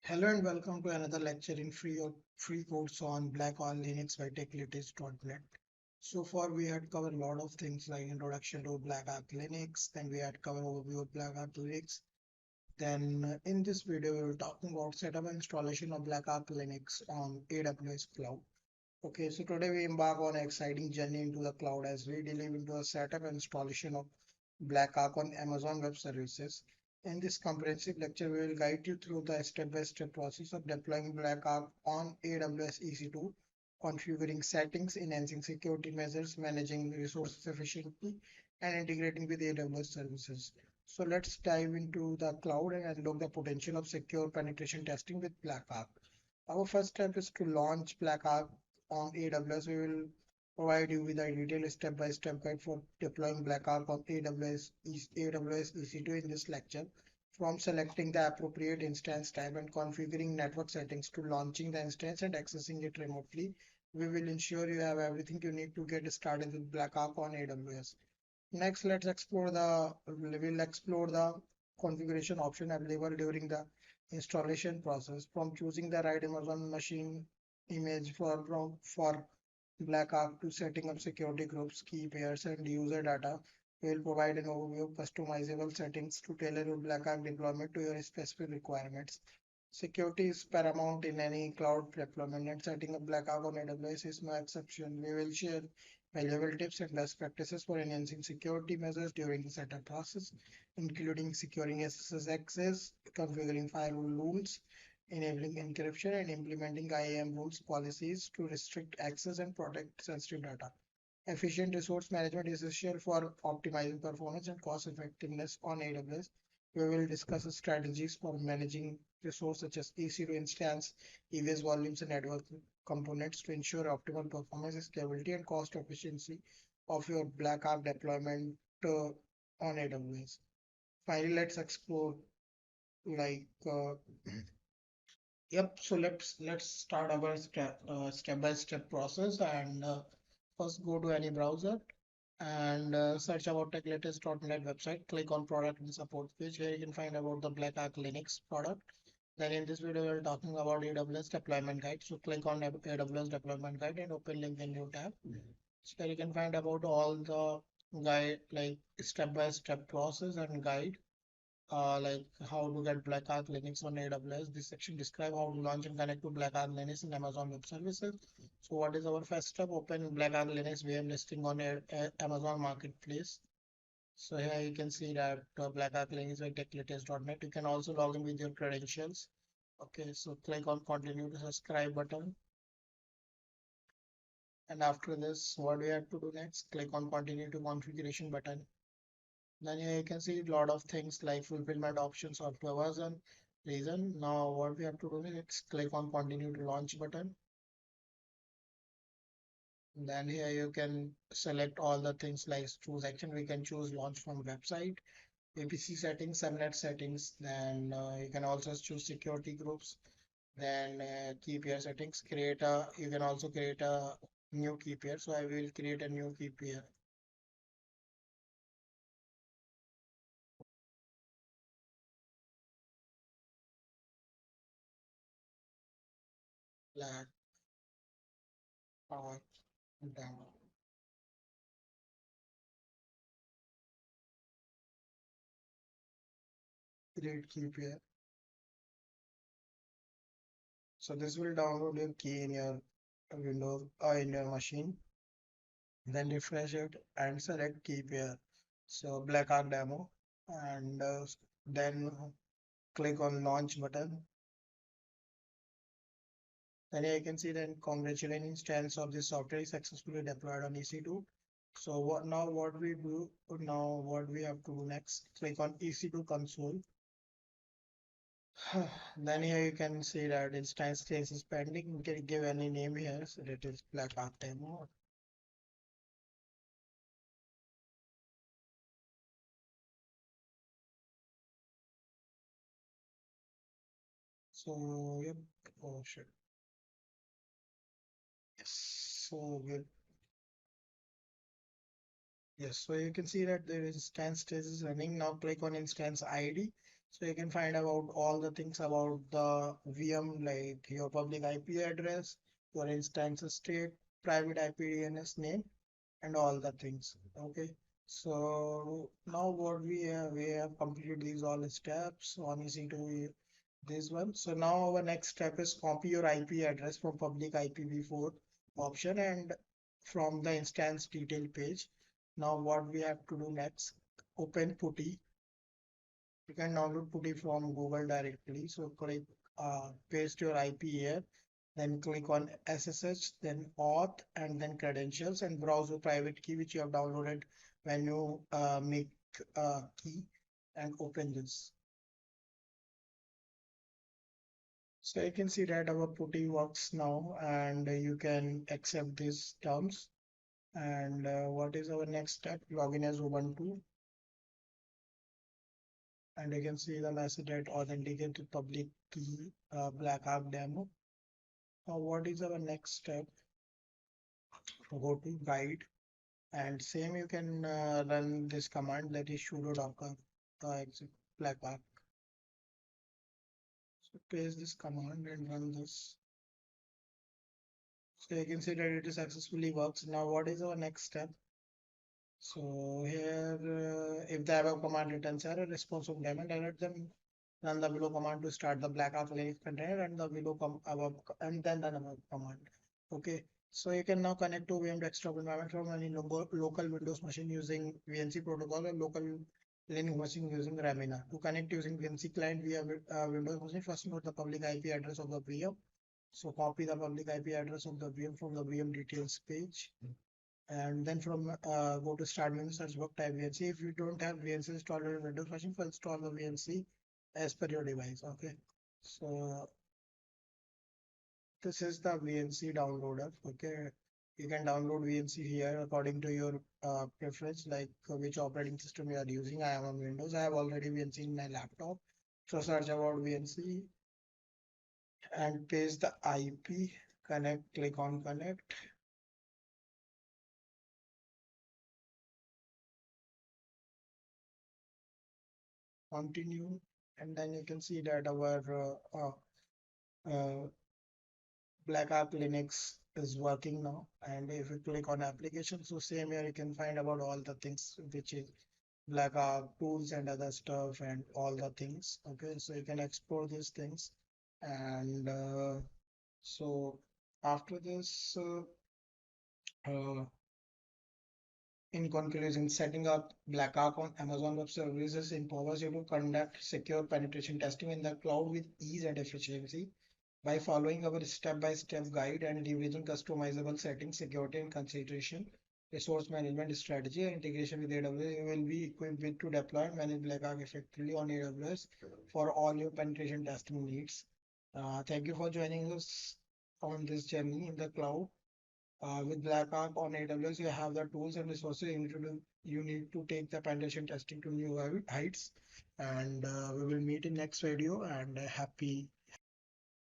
Hello and welcome to another lecture in free course on Blackarch Linux by TechLitist.net. So far we had covered a lot of things like introduction to Blackarch Linux, then we had covered overview of Blackarch Linux. Then in this video we will talking about setup and installation of Blackarch Linux on AWS cloud. Okay, so today we embark on an exciting journey into the cloud as we delve into a setup and installation of Blackarch on Amazon Web Services. In this comprehensive lecture, we will guide you through the step-by-step process of deploying Blackarch on AWS EC2, configuring settings, enhancing security measures, managing resources efficiently, and integrating with AWS services. So let's dive into the cloud and unlock the potential of secure penetration testing with Blackarch. Our first step is to launch Blackarch on AWS. We will provide you with a detailed step-by-step guide for deploying Blackarch on AWS EC2 in this lecture. From selecting the appropriate instance type and configuring network settings to launching the instance and accessing it remotely, we will ensure you have everything you need to get started with Blackarch on AWS. Next, we'll explore the configuration option available during the installation process, from choosing the right Amazon machine image for Blackarch to setting up security groups, key pairs, and user data. We'll provide an overview of customizable settings to tailor your Blackarch deployment to your specific requirements. Security is paramount in any cloud deployment, and setting up Blackarch on AWS is no exception. We will share valuable tips and best practices for enhancing security measures during the setup process, including securing SSH access, configuring firewall rules, enabling encryption, and implementing IAM rules policies to restrict access and protect sensitive data. Efficient resource management is essential for optimizing performance and cost effectiveness on AWS. We will discuss strategies for managing resources such as EC2 instance, EVS volumes, and network components to ensure optimal performance, scalability, and cost efficiency of your Blackarch deployment on AWS. Finally, let's explore like yep. So let's start our step-by-step process and first go to any browser and search about techlatest.net website. Click on product and support page. Here you can find about the Blackarch Linux product. Then in this video, we're talking about AWS deployment guide. So click on AWS deployment guide and open link in new tab. So here you can find about all the guide, like step-by-step process and guide, like how to get Blackarch Linux on AWS. This section describe how to launch and connect to Blackarch Linux in Amazon Web Services. So what is our first step? Open Blackarch Linux VM listing on Amazon Marketplace. So here you can see that Blackarch Linux by techlatest.net. You can also log in with your credentials. Okay, so click on continue to subscribe button. And after this, what we have to do next? Click on continue to configuration button. Then here you can see a lot of things like fulfillment options, software version, reason. Now what we have to do is click on continue to launch button. Then here you can select all the things like choose action. We can choose launch from website, APC settings, subnet settings. Then you can also choose security groups. Then key pair settings. You can also create a new key pair. So I will create a new key pair. Black or down. Create key pair. So this will download your key in your Windows or in your machine. Then refresh it and select key pair. So Blackarch demo, and then click on launch button. Then you can see that congratulating instance of this software is successfully deployed on EC2. So what we do now, what we have to do next, click on EC2 console. Then here you can see that instance case is pending. You can give any name here. So it is Blackarch demo. So yep. Oh shit. Yes. So we'll Yes, so you can see that there is instance is running. Now click on instance ID. So you can find about all the things about the VM, like your public IP address, your instance state, private IP DNS name, and all the things. Okay. So now what we have completed these all steps on easy to this one. So now our next step is copy your IP address from public IPv4 option and from the instance detail page. Now what we have to do next, open PuTTY. You can download PuTTY from Google directly. So click paste your IP here, then click on SSH, then auth, and then credentials, and browse the private key which you have downloaded when you make key, and open this. So you can see that our PuTTY works now, and you can accept these terms. And what is our next step? Login as Ubuntu, and you can see the message that authenticate to public key Blackarch demo. Now what is our next step? Go to guide, and same you can run this command, that is sudo docker exit Blackarch. So paste this command and run this. So you can see that it successfully works. Now what is our next step? So here, if the above command returns error, response of daemon, alert them. Run the below command to start the Blackarch Linux container, and the below above and then the above command. Okay. So you can now connect to VM desktop environment from any local Windows machine using VNC protocol or local Linux machine using Ramina. To connect using VNC client via Windows machine, first note the public IP address of the VM. So copy the public IP address of the VM from the VM details page, and then from go to start menu, search box, type VNC. If you don't have VNC installed on Windows machine, first install the VNC as per your device. Okay, so this is the VNC downloader. Okay, you can download VNC here according to your preference, like which operating system you are using. I am on Windows. I have already VNC in my laptop. So search about VNC and paste the IP. Connect. Click on connect. Continue, and then you can see that our Blackarch Linux is working now. And if you click on application, so same here you can find about all the things which is Blackarch tools and other stuff and all the things. Okay, so you can explore these things. And so after this, uh, in conclusion, setting up Blackarch on Amazon Web Services empowers you to conduct secure penetration testing in the cloud with ease and efficiency. By following our step-by-step guide and leveraging customizable settings, security and consideration, resource management strategy, and integration with AWS, you will be equipped with to deploy and manage Blackarch effectively on AWS for all your penetration testing needs. Thank you for joining us on this journey in the cloud. With Blackarch on AWS, you have the tools and resources you need to take the penetration testing to new heights. And we will meet in next video, and happy